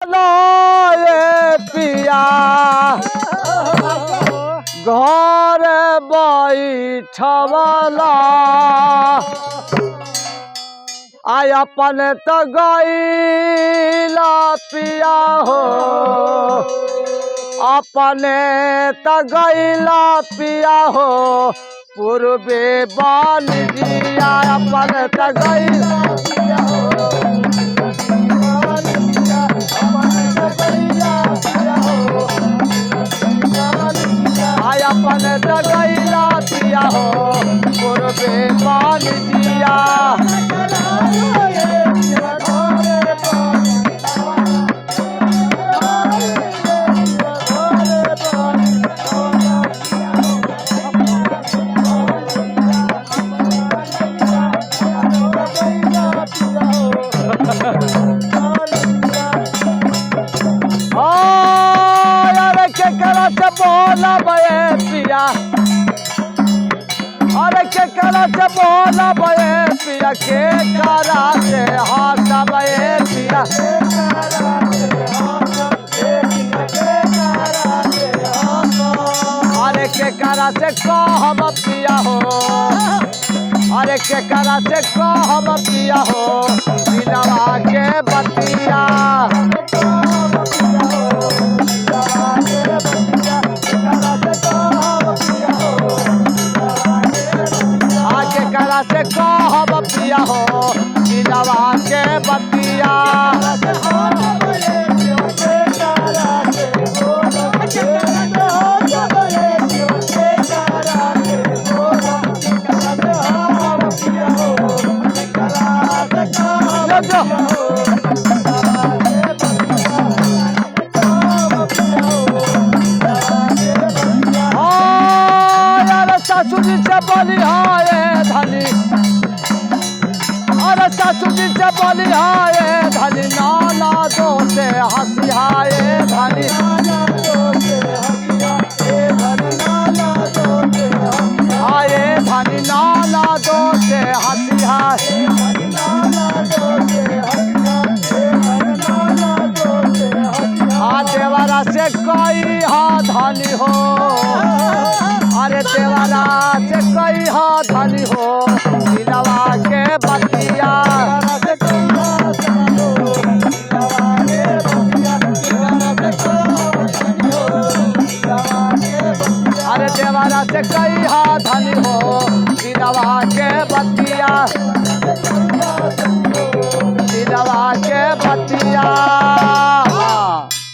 लाए पिया घर बैठवला आय अपन तो गईला पिया हो अपने तो गईला पिया हो पूर्वे बाल जिया अपन तो गईला पिया हो अपन दगैला पिया हो पूर्वे बाल जिया बोला बे पिया अरे के करा से बोला बे पिया के करा से हाथ बे पिया अरे के करा से कहब पिया हो अरे के करा से कहब पिया हो दिलवा के बतिया से कहब पिया हो दिलवा के बतिया ससुर से बोली हाय धनी अरे ससुर से बोली हाय धनी नाला दो से हंसी हाय धनी हाय धनी नाला दो से हंसी हाय देवरा से कोई हा धनी हो अरे देवरा से कोई हा धनी हो दिलवा के बतिया अरे देवरा से कोई हा धनी हो दिलवा के बतिया दिलवा के बतिया।